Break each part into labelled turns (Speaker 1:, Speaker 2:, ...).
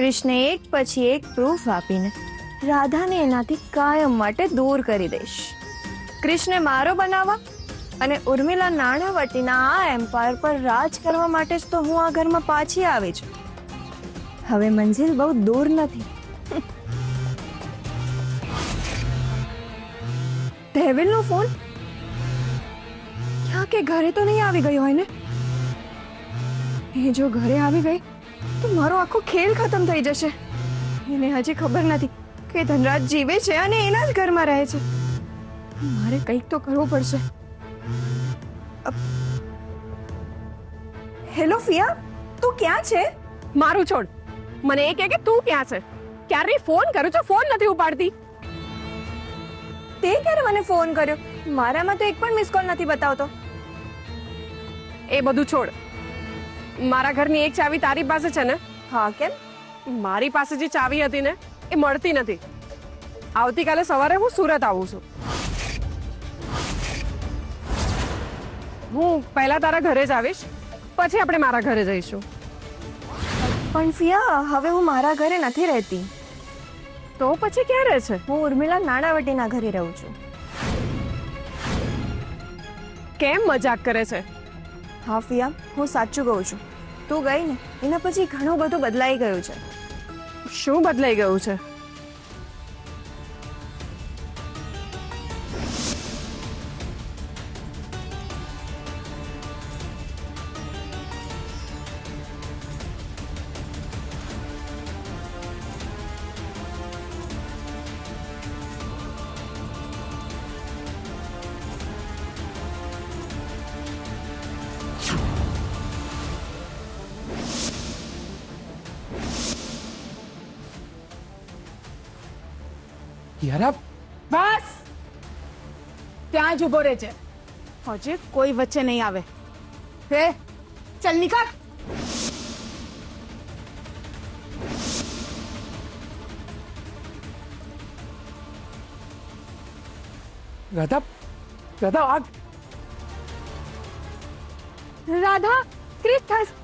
Speaker 1: કૃષ્ણે એક પછી એક પ્રૂફ આપીને રાધાને એનાથી કાયમ માટે દૂર કરી દઈશ. કૃષ્ણે મારો બનાવવા અને ઉર્મિલા નાણાવટીના આ એમ્પાયર પર રાજ કરવા માટે જ તો હું આ ઘરમાં પાછી આવી છું. હવે મંજિલ બહુ દૂર નથી. ડેવિલનો ફોન ક્યાં કે ઘરે તો નહીં આવી ગયો હોય ને? એ જો ઘરે આવી ગઈ તો મારો આખો ખેલ ખતમ થઈ જશે. એને હજી ખબર નથી કે ધનરાજ જીવે છે અને એના જ ઘરમાં રહે છે. મારે કંઈક તો કરવું પડશે. હેલો ફિયા, તું ક્યાં છે?
Speaker 2: મારું છોડ, મને એ કે તું ક્યાં છે? ક્યારે ફોન કરું છું, ફોન નથી ઉપાડતી.
Speaker 1: તે ક્યારે મને ફોન કર્યો? મારામાં તો એક પણ મિસ કોલ નથી બતાવતો.
Speaker 2: એ બધું છોડ. મારા ઘરની એક ચાવી તારી પાસે છે ને?
Speaker 1: હા, કેમ?
Speaker 2: મારી પાસે જે ચાવી હતી ને એ મળતી નથી. આવતીકાલે સવારે હું સુરત આવું છું. હું પહેલા તારા ઘરે જ આવીશ, પછી આપણે મારા ઘરે જઈશું.
Speaker 1: પણ ફિયા, હવે હું મારા ઘરે નથી રહેતી.
Speaker 2: તો પછી ક્યાં રહે છે?
Speaker 1: હું ઉર્મિલા નાણાવટીના ઘરે રહું છું.
Speaker 2: કેમ મજાક કરે છે?
Speaker 1: હા ફિયા, હું સાચું કહું છું. તું ગઈ ને એના પછી ઘણું બધું બદલાઈ ગયું છે.
Speaker 2: શું બદલાઈ ગયું છે?
Speaker 3: યાર,
Speaker 4: બસ ત્યાં જ ઉભો રહે છે. હજી કોઈ વચ્ચે નહીં આવે. હે, ચલ નીકળ.
Speaker 3: રાધા, રાધા આ
Speaker 2: રાધા, ક્રિસ,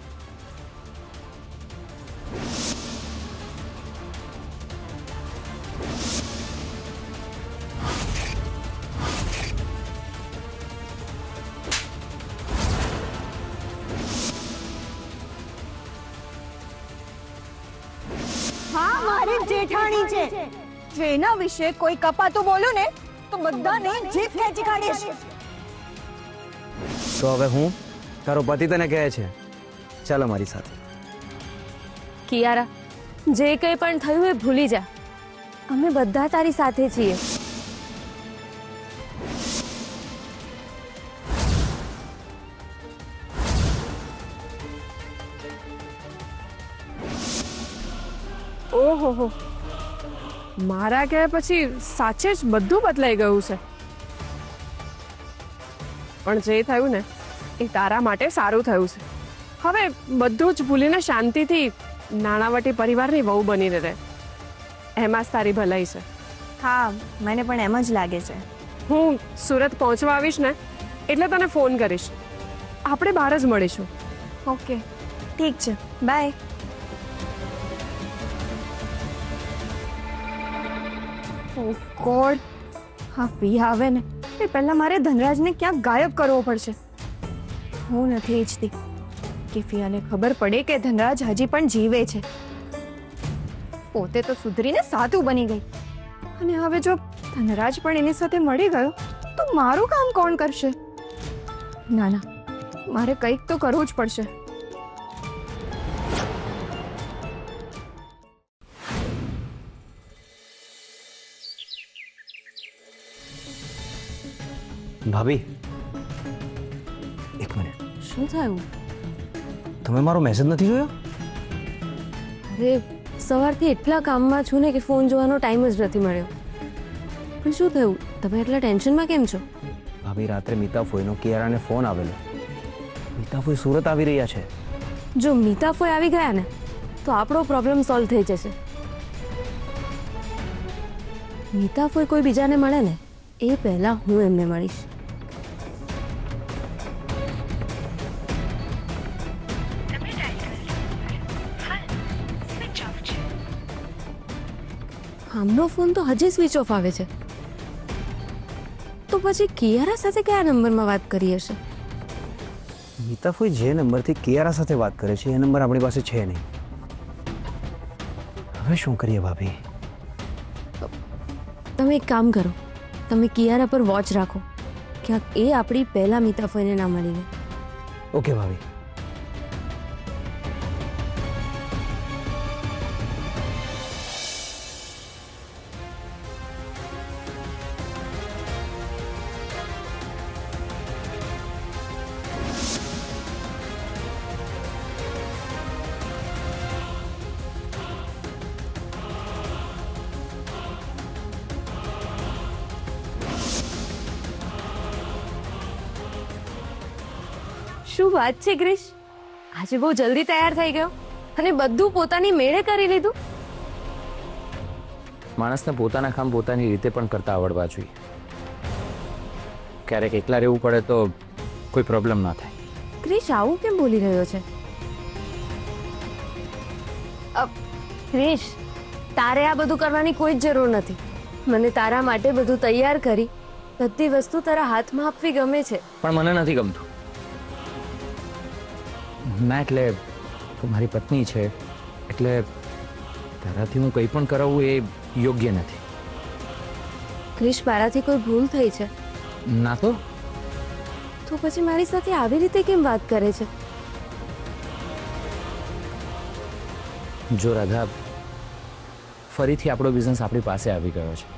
Speaker 1: હા, મારી જેઠાણી છે. જો એના વિશે કોઈ કપાતું બોલું ને તો બધાને જીભ ખેંચી કાઢીશ.
Speaker 5: તો હવે હું તારો પતિ તને કહે છે ચાલો મારી સાથે.
Speaker 1: કિયારા, જે કંઈ પણ થયું એ ભૂલી જા. અમે બધા તારી સાથે છીએ.
Speaker 2: ઓહો, મારા કહે પછી સાચે જ બધું બદલાઈ ગયું છે. પણ જે થયું ને એ તારા માટે સારું થયું છે. હવે બધું જ ભૂલીને શાંતિથી નાણાવટી પરિવારની વહુ બનીને રહે, એમાં જ તારી ભલાઈ છે.
Speaker 1: હા, મને પણ એમ જ લાગે છે.
Speaker 2: હું સુરત પહોંચવા આવીશ ને એટલે તને ફોન કરીશ. આપણે બહાર જ મળીશું.
Speaker 1: ઓકે, ઠીક છે, બાય. ઓ ગોડ, હા પિયા આવે ને એ પહેલા મારે ધનરાજને ક્યાંક ગાયબ કરવો પડશે. હું નથી ઈચ્છતી કે ફિયાને ખબર પડે કે ધનરાજ હજી પણ જીવે છે. પોતે તો સુધરીને સાધુ બની ગઈ અને હવે જો ધનરાજ પણ એની સાથે મળી ગયો તો મારું કામ કોણ કરશે? ના ના, મારે કંઈક તો કરવું જ પડશે.
Speaker 5: ભાભી, એક મિનિટ.
Speaker 6: શું થયું?
Speaker 5: તમે મારો મેસેજ નથી જોયો?
Speaker 6: અરે સવારથી એટલા કામમાં છું ને કે ફોન જોવાનો ટાઈમ જ નથી મળ્યો. પણ શું થયું? તમે એટલા ટેન્શનમાં કેમ છો?
Speaker 5: ભાભી, રાત્રે મીતાફોઈનો કિયારાને ફોન આવેલો. મીતાફોઈ સુરત આવી રહ્યા છે.
Speaker 6: જો મીતાફોઈ આવી ગયા ને તો આપણો પ્રોબ્લેમ સોલ્વ થઈ જશે. મીતાફોઈ કોઈ બીજાને મળે ને એ પહેલા હું એમને મળીશ. કામનો ફોન તો હજી સ્વિચ ઓફ આવે છે. તો પછી કિયારા સાથે કયા નંબરમાં વાત કરી હશે?
Speaker 5: મીતા ફોઈ જે નંબરથી કિયારા સાથે વાત કરે છે એ નંબર આપણી પાસે છે નહીં. હવે શું કરીએ ભાભી?
Speaker 6: તમે એક કામ કરો, તમે કિયારા પર વોચ રાખો. ક્યાંક એ આપણી પહેલા મીતા ફોઈને ના મળી ગઈ.
Speaker 5: ઓકે ભાભી.
Speaker 6: શું વાત છે ક્રિશ, આજે બહુ જલ્દી તૈયાર થઈ ગયો અને બધું પોતાની મેળે કરી લીધું.
Speaker 5: માણસને પોતાના કામ પોતાની રીતે પણ કરતા આવડવા જોઈએ. ક્યારેક એકલા રહેવું પડે તો કોઈ પ્રોબ્લેમ ના થાય.
Speaker 6: ક્રિશ આવું કેમ બોલી રહ્યો છે? ક્રિશ, તારે આ બધું કરવાની કોઈ જ જરૂર નથી. મને તારા માટે બધું તૈયાર કરી બધી વસ્તુ તારા હાથમાં આપવી ગમે છે.
Speaker 5: પણ મને નથી ગમતું. ના એટલે તું મારી પત્ની છે એટલે તારાથી હું કંઈ પણ કરાવું એ યોગ્ય નથી.
Speaker 6: ક્રિશ, મારાથી કોઈ ભૂલ થઈ છે
Speaker 5: ના તો
Speaker 6: પછી મારી સાથે આવી રીતે કેમ વાત કરે છે?
Speaker 5: જો રાધા, ફરીથી આપણો બિઝનેસ આપણી પાસે આવી ગયો છે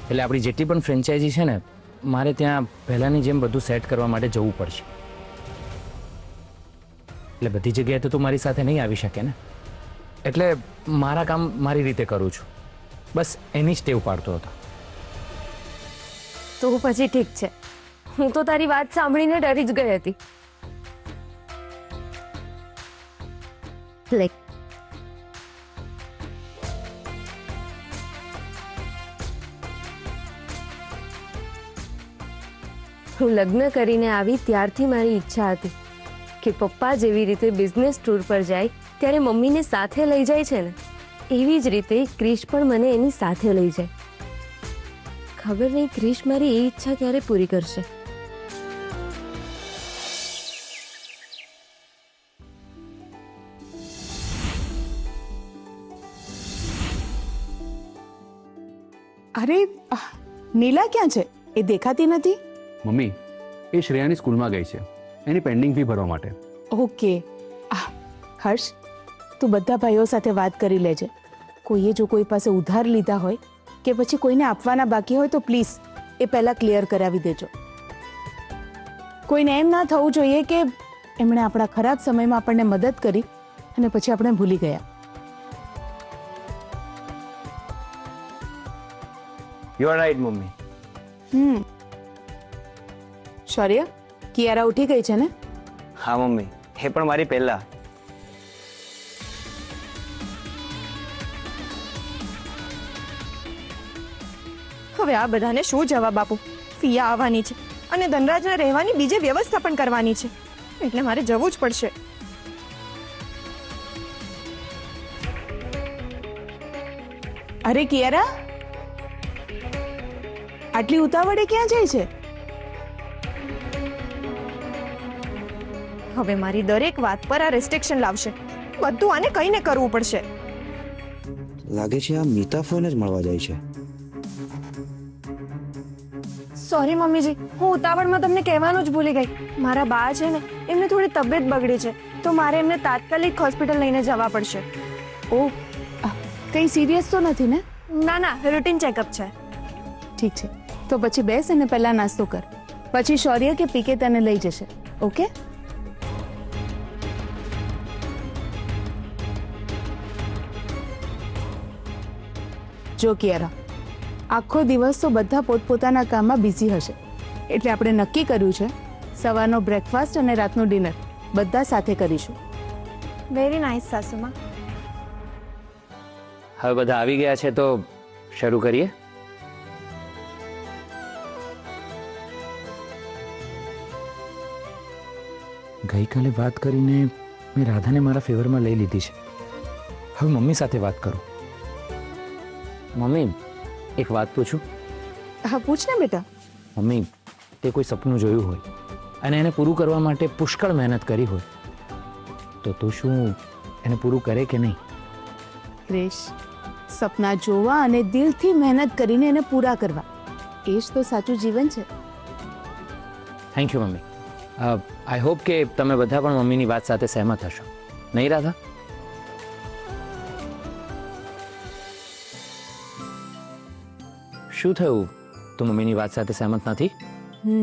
Speaker 5: એટલે આપણી જેટલી પણ ફ્રેન્ચાઇઝી છે ને, મારે ત્યાં પહેલાંની જેમ બધું સેટ કરવા માટે જવું પડશે. એટલે બધી જગ્યાએ તો તું મારી સાથે નહીં આવી શકે ને. એટલે મારા કામ મારી રીતે કરું છું, બસ એની જ ટેવ પાડતો હતો.
Speaker 6: તો પછી ઠીક છે, હું તો તારી વાત સાંભળીને ડરી જ ગઈ હતી. લાઈક હું લગ્ન કરીને આવી ત્યારથી મારી ઈચ્છા હતી કે પપ્પા જેવી રીતે બિઝનેસ ટૂર પર જાય ત્યારે મમ્મીને સાથે લઈ જાય છે ને, એવી જ રીતે ક્રિશ પણ મને એની સાથે લઈ જાય. ખબર નહીં ક્રિશ મારી એ ઈચ્છા ક્યારે પૂરી કરશે.
Speaker 4: અરે નીલા ક્યાં છે? એ દેખાતી નથી.
Speaker 3: મમ્મી, એ શ્રેયાની સ્કૂલમાં ગઈ છે એની પેન્ડિંગ ફી ભરવા માટે.
Speaker 4: ઓકે. હર્ષ, તું બધા ભાઈઓ સાથે વાત કરી લેજે. કોઈએ જો કોઈ પાસે ઉધાર લીધા હોય કે પછી કોઈને આપવાના બાકી હોય તો પ્લીઝ એ પહેલાં ક્લિયર કરાવી દેજો. કોઈને એમ ના થવું જોઈએ કે એમણે આપણા ખરાબ સમયમાં આપણને મદદ કરી અને પછી આપણે ભૂલી ગયા.
Speaker 5: You are right mummy.
Speaker 4: Shaurya, Kiara ઉઠી ગઈ છે ને?
Speaker 5: હા મમ્મી, એ પણ મારી પહેલા.
Speaker 1: હવે આ બધાને શું જવાબ આપું? ફિયા આવવાની છે અને ધનરાજને રહેવાની બીજી વ્યવસ્થા પણ કરવાની છે, એટલે મારે જવું જ પડશે.
Speaker 4: અરે કિયારા, આટલી ઉતાવળે ક્યાં જાય છે?
Speaker 1: હવે મારી દરેક વાત પર આ રેસ્ટ્રિક્શન લાવશે. બધું આને કહીને કરવું પડશે.
Speaker 5: લાગે છે આ મીતા ફોઈને જ મળવા જાય છે.
Speaker 1: સોરી મમ્મીજી, હું ઉતાવળમાં તમને કહેવાનું જ ભૂલી ગઈ. મારા બા છે ને, એમને થોડી તબિયત બગડી છે તો મારે એમને તાત્કાલિક હોસ્પિટલ લઈને જવા પડશે.
Speaker 4: ઓહ, કંઈ સિરિયસ તો નથી ને?
Speaker 1: ના ના, રૂટીન ચેકઅપ છે.
Speaker 4: ઠીક છે, તો પછી બેસ અને પહેલા નાસ્તો કર, પછી શૌર્ય કે પીકે તને લઈ જશે. ઓકે? જો કિયારા, આખો દિવસ તો બધા પોતપોતાના કામમાં બિઝી હશે, એટલે આપણે નક્કી કર્યું છે સવારનો બ્રેકફાસ્ટ અને રાતનું ડિનર બધા સાથે કરીશું.
Speaker 1: વેરી નાઇસ સાસુમાં.
Speaker 5: હવે બધા આવી ગયા છે તો શરૂ કરીએ. ગઈકાલે વાત કરીને મેં રાધાને મારા ફેવરમાં લઈ લીધી છે. હવે મમ્મી સાથે વાત કરું મમ્મી એક વાત પૂછું?
Speaker 1: હા પૂછ ને બેટા.
Speaker 5: મમ્મી તે કોઈ સપનું જોયું હોય અને એને પૂરું કરવા માટે પુષ્કળ મહેનત કરી હોય તો તું શું એને પૂરું કરે કે નહીં?
Speaker 4: ક્રિશ, સપના જોવા અને દિલથી મહેનત કરીને એને પૂરા કરવા, એ જ તો સાચું જીવન છે.
Speaker 5: Thank you mummy. I hope કે તમે બધા પણ મમ્મીની વાત સાથે સહેમત હશો, નહીં રાધા? શું થયું, તું મમ્મીની વાત સાથે સહેમત નથી?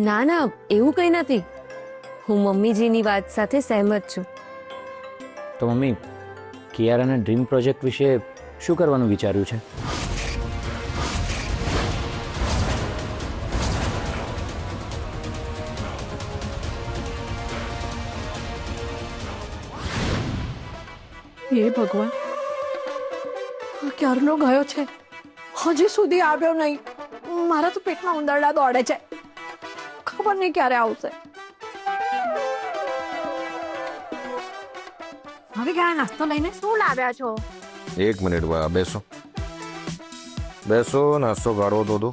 Speaker 6: ના ના, એવું કંઈ નથી. હું મમ્મીજીની વાત સાથે સહેમત છું.
Speaker 5: તો મમ્મી, કિયારાના ડ્રીમ પ્રોજેક્ટ વિશે શું કરવાનું વિચાર્યું છે?
Speaker 7: હે ભગવાન, આ ક્યારનો ગયો છે, હજી સુધી આવ્યો નહીં. મારા તો પેટમાં ઉંદરડા દોડે છે, ખબર નહીં ક્યારે આવશે. હવે ક્યાં નાસ્તો લઈને શું લાવ્યા છો?
Speaker 8: 1 મિનિટ બા, બેસો બેસો, નાસ્તો કાઢો તો દો.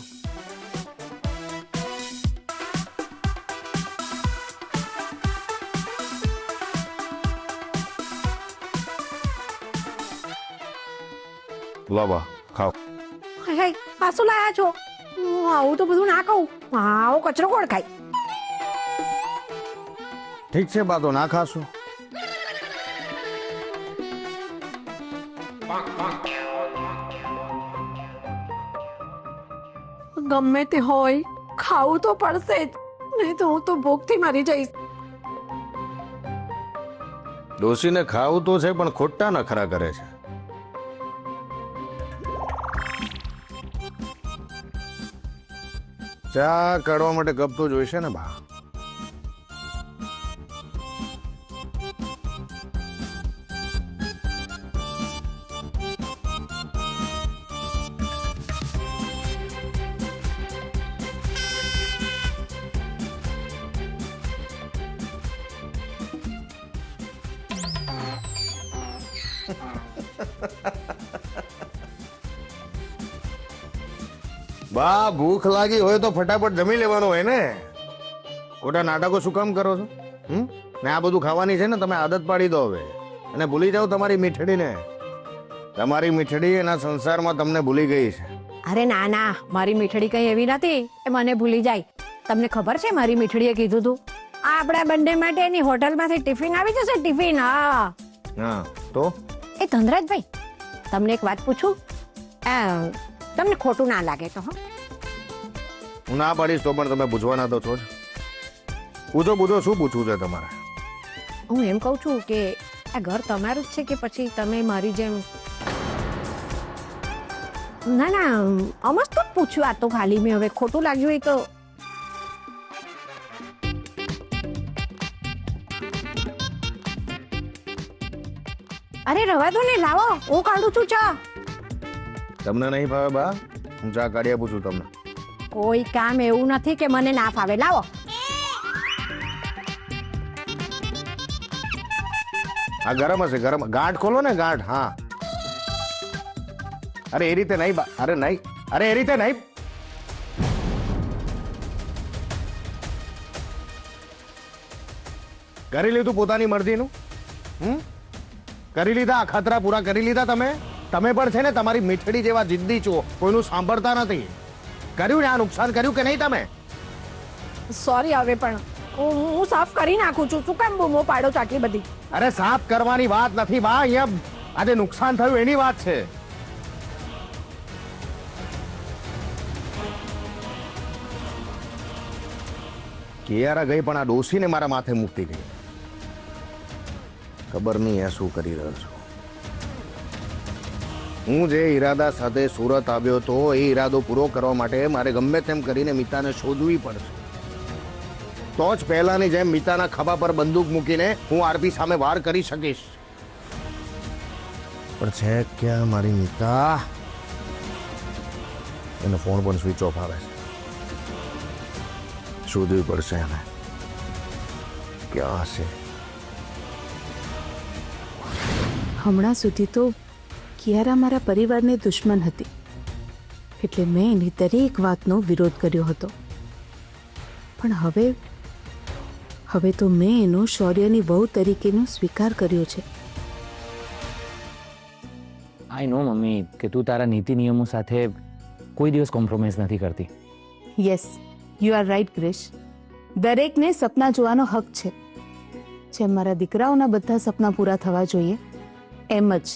Speaker 8: લો બા, ખાઓ.
Speaker 7: હાય હાય, આ શું લાયા છો? હું આવું તો બધું ના ખાઉં. આવો કચરો કોણ ખાય?
Speaker 8: ઠીક છે બા, તો ના ખાશો.
Speaker 7: ગમે તે હોય, ખાવું તો પડશે જ, નહીં તો હું તો ભૂખથી મરી જઈશ.
Speaker 8: ડોસીને ખાવું તો છે પણ ખોટા નખરા કરે છે. ચા કાઢવા માટે કપ તો જોઈશે ને બા. બા, ભૂખ લાગી હોય તો ફટાફટ જમી લેવાનું હોય ને. ખોટા નાટકો શું કામ કરો છો? ને આ બધું ખાવાની છે ને, તમે આદત પાડી દો હવે, અને ભૂલી જાઓ તમારી મીઠડીને. તમારી મીઠડી એના સંસારમાં તમને ભૂલી ગઈ છે.
Speaker 7: અરે ના ના, મારી મીઠડી કઈ એવી નથી એ મને ભૂલી જાય. તમને ખબર છે મારી મીઠડીએ કીધું તું આપણા બંને માટે એની હોટલમાંથી ટિફિન આવી જશે, ટિફિન. હા
Speaker 8: હા તો
Speaker 7: એ ધનરાજભાઈ, તમને એક વાત પૂછું? તમને ખોટું ના લાગે તો? હા,
Speaker 8: હું ના પાડીશ તો પણ તમે પૂછવાના તો છો જ. પૂછો પૂછો, શું પૂછવું છે તમારે?
Speaker 7: હું એમ કહું છું કે આ ઘર તમારું જ છે કે પછી તમે મારી જેમ? ના ના, અમસ્ત જ પૂછ્યું, આ તો ખાલી મેં હવે ખોટું લાગ્યું હોય તો. અરે રવા દો ને, લાવો, હું કાઢું છું ચા.
Speaker 8: તમને નહીં ફાવે બા? હું ચા કાઢી આપું છું તમને.
Speaker 7: કોઈ કામ એવું નથી કે મને ના ફાવે, લાવો.
Speaker 8: આ ગરમ હશે, ગરમ. ગાંઠ ખોલો ને, ગાંઠ. હા, અરે એ રીતે નહીં બા, અરે નહીં, અરે એ રીતે નહીં. કરી લીધું પોતાની મરજીનું? કરી લીધા, ખતરા પૂરા કરી લીધા તમે. તમે પણ છે ને તમારી મીઠડી જેવા જિદ્દી છો, કોઈનું સાંભળતા નથી. કર્યું ને આ નુકસાન કર્યું કે નહીં તમે?
Speaker 7: સોરી, હવે પણ હું સાફ કરી નાખું છું. શું કામ બૂમો પાડો છો આટલી બધી?
Speaker 8: અરે સાફ કરવાની વાત નથી બા, અહીંયા આજે નુકસાન થયું એની વાત છે. કિયારા ગઈ પણ આ ડોસીને મારા માથે મૂકતી ગઈ. ખબર નહીં એ શું કરી રહ્યો છું. હું જે ઈરાદા સાથે સુરત આવ્યો તો એ ઈરાદો પૂરો કરવા માટે મારે ગમે તેમ કરીને મિતાને શોધવી પડશે. તો જ પહેલાની જેમ મિતાના ખભા પર બંદૂક મૂકીને હું આરપી સામે વાર કરી શકીશ. પણ છે ક્યાં મારી મિતા? એનો ફોન પણ સ્વિચ ઓફ આવે છે. શોધવી પડશે એને. ક્યાં હશે?
Speaker 4: હમણાં સુધી તો કિયારા મારા પરિવારની દુશ્મન હતી, એટલે મેં એની દરેક વાતનો વિરોધ કર્યો હતો. પણ હવે તો મેં એનો શૌર્યની વહુ તરીકેનો સ્વીકાર કર્યો છે.
Speaker 5: આઈ નો મમ્મી કે તું તારા નીતિ નિયમો સાથે કોઈ દિવસ કોમ્પ્રોમાઇઝ નથી કરતી.
Speaker 4: Yes, you are right Krish. દરેકને સપના જોવાનો હક છે. જેમ મારા દીકરાઓના બધા સપના પૂરા થવા જોઈએ એમ જ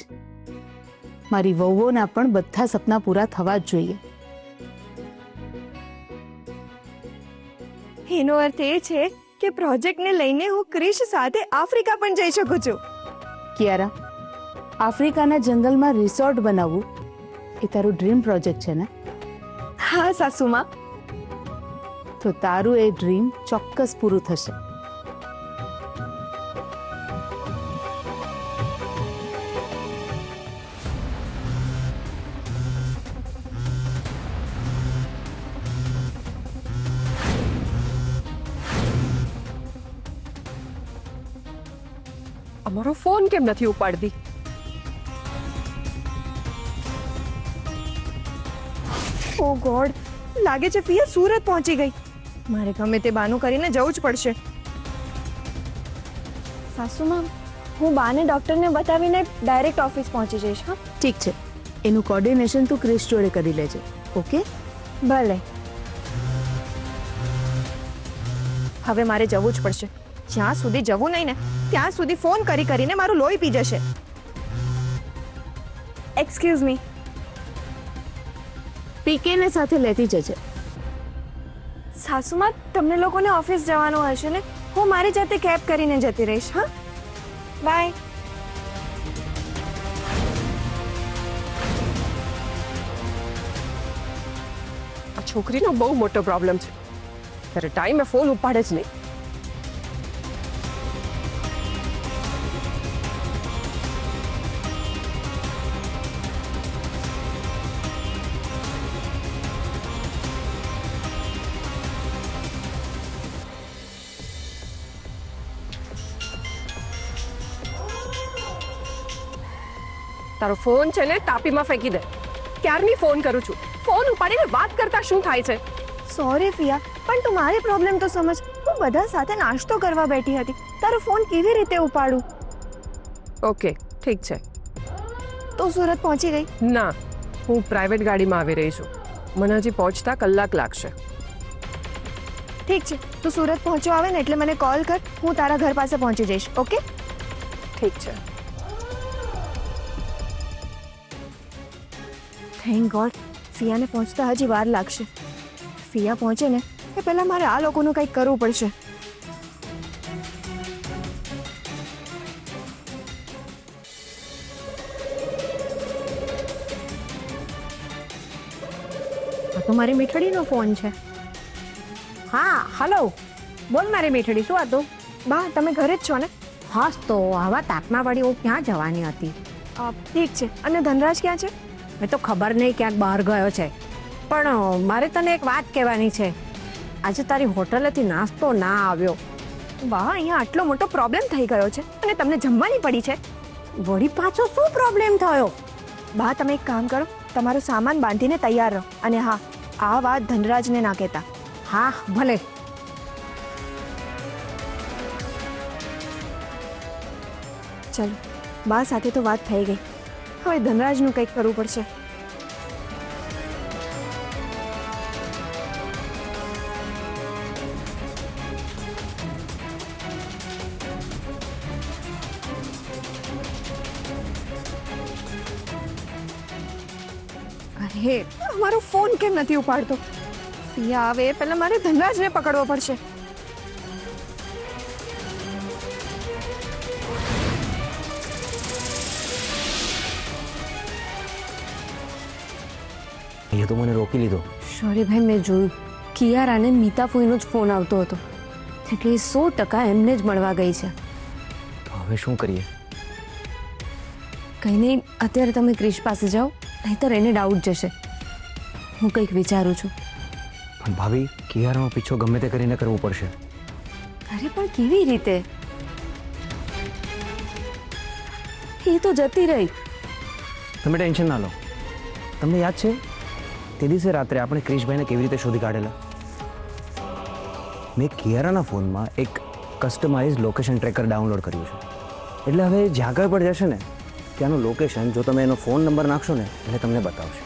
Speaker 4: મારી વહુઓના પણ બધા સપના પૂરા થવા જ જોઈએ.
Speaker 1: એનો અર્થ એ છે કે પ્રોજેક્ટને લઈને હું ક્રિશ સાથે આફ્રિકા પણ જઈ શકું છું.
Speaker 4: કિયારા, આફ્રિકાના જંગલમાં રિસોર્ટ બનાવવું એ તારું ડ્રીમ પ્રોજેક્ટ છે ને?
Speaker 1: હા સાસુમાં.
Speaker 4: તો તારું એ ડ્રીમ ચોક્કસ પૂરું થશે.
Speaker 2: અમારો ફોન કેમ નથી ઉપાડતી?
Speaker 1: ઓ ગોડ, લાગે છે ફિયા સુરત પહોંચી ગઈ. મારે ગમે તે બાનું કરીને જવું જ પડશે. સાસુમાં, હું બાને ડોક્ટરને બતાવીને ડાયરેક્ટ ઓફિસ પહોંચી જઈશ. હા,
Speaker 4: ઠીક છે, એનું કોર્ડિનેશન તું ક્રિશ જોડે કરી લેજે. ઓકે?
Speaker 1: ભલે. હવે મારે જવું જ પડશે. જ્યાં સુધી જવું નહીં ને ત્યાં સુધી ફોન કરીને મારું લોહી પી જશે. Excuse me.
Speaker 4: પીકેને સાથે લેતી જજે.
Speaker 1: સાસુમાં, તમને લોકોને ઓફિસ જવાનું હશે ને? હું મારી જાતે કેબ કરીને જતી રહીશ. હા, બાય.
Speaker 2: આ છોકરીનો બહુ મોટો પ્રોબ્લેમ છે. ત્યારે ટાઈમે ફોન ઉપાડે જ નહીં. તારો ફોન છે ને ટાપીમાં ફેંકી દે. ક્યારની ફોન કરું છું, ફોન ઉપાડીને વાત કરતા શું થાય છે?
Speaker 1: સોરી ફિયા, પણ તું મારી પ્રોબ્લેમ તો સમજ. હું બધા સાથે નાસ્તો કરવા બેઠી હતી. તારો ફોન કેવી રીતે ઉપાડું?
Speaker 2: ઓકે, ઠીક છે.
Speaker 1: તું સુરત પહોંચી ગઈ?
Speaker 2: ના, હું પ્રાઇવેટ ગાડીમાં આવી રહી છું. મને હજી પહોંચતા કલાક લાગશે.
Speaker 1: ઠીક છે, તું સુરત પહોંચ્યો આવે ને એટલે મને કોલ કર. હું તારા ઘર પાસે પહોંચી જઈશ. ઓકે?
Speaker 2: ઠીક છે.
Speaker 1: થેન્ક ગોડ, ફિયાને પહોંચતા હજી વાર લાગશે. ફિયા પહોંચે ને એ પહેલા મારે આ લોકોનું કંઈક કરવું પડશે. આ તો મારી મીઠડીનો ફોન છે.
Speaker 7: હા, હલો. બોલ મારી મીઠડી, શું હતું?
Speaker 1: બા, તમે ઘરે જ છો ને?
Speaker 7: હાસ, તો આવા તાપમાં વળી હું ક્યાં જવાની હતી?
Speaker 1: ઠીક છે. અને ધનરાજ ક્યાં છે?
Speaker 7: મેં તો ખબર નહીં ક્યાંક બહાર ગયો છે. પણ મારે તને એક વાત કહેવાની છે. આજે તારી હોટલેથી નાસ્તો ના આવ્યો.
Speaker 1: વાહ, અહીંયા આટલો મોટો પ્રોબ્લેમ થઈ ગયો છે અને તમને જમવાની પડી છે.
Speaker 7: વળી પાછો શું પ્રોબ્લેમ થયો?
Speaker 1: બા, તમે એક કામ કરો, તમારો સામાન બાંધીને તૈયાર રહો. અને હા, આ વાત ધનરાજને ના કહેતા.
Speaker 7: હા, ભલે.
Speaker 1: ચલો, બા સાથે તો વાત થઈ ગઈ. હવે ધનરાજનું કંઈક કરવું પડશે. અરે, મારો ફોન કેમ નથી ઉપાડતો? ફિયા આવે પહેલા મારે ધનરાજને પકડવો પડશે.
Speaker 5: એ તો મને રોકી લીધો.
Speaker 6: શૌર્યભાઈ, મેં જોયું કિયારાને મીતા ફોઈનો જ ફોન આવતો હતો. એટલે 100% એમને જ મળવા ગઈ છે.
Speaker 5: તો હવે શું કરીએ?
Speaker 6: કંઈ નહીં, અત્યારે તમે ક્રિશ પાસે જાઓ, નહીંતર એને ડાઉટ જશે. હું કંઈક વિચારું છું.
Speaker 5: પણ ભાભી, કિયારાનો પીછો ગમે તે કરીને કરવો પડશે.
Speaker 6: અરે પણ કેવી રીતે? એ તો જતી રહી.
Speaker 5: તમે ટેન્શન ના લો. તમને યાદ છે
Speaker 9: તે દિવસે રાત્રે આપણે ક્રિશભાઈને કેવી રીતે શોધી કાઢેલા? મેં કિયારાના ફોનમાં એક કસ્ટમાઇઝ લોકેશન ટ્રેકર ડાઉનલોડ કર્યું છે. એટલે હવે જ્યાં કંઈ પણ જશે ને ત્યાંનું લોકેશન જો તમે એનો ફોન નંબર નાખશો ને એટલે તમને બતાવશે.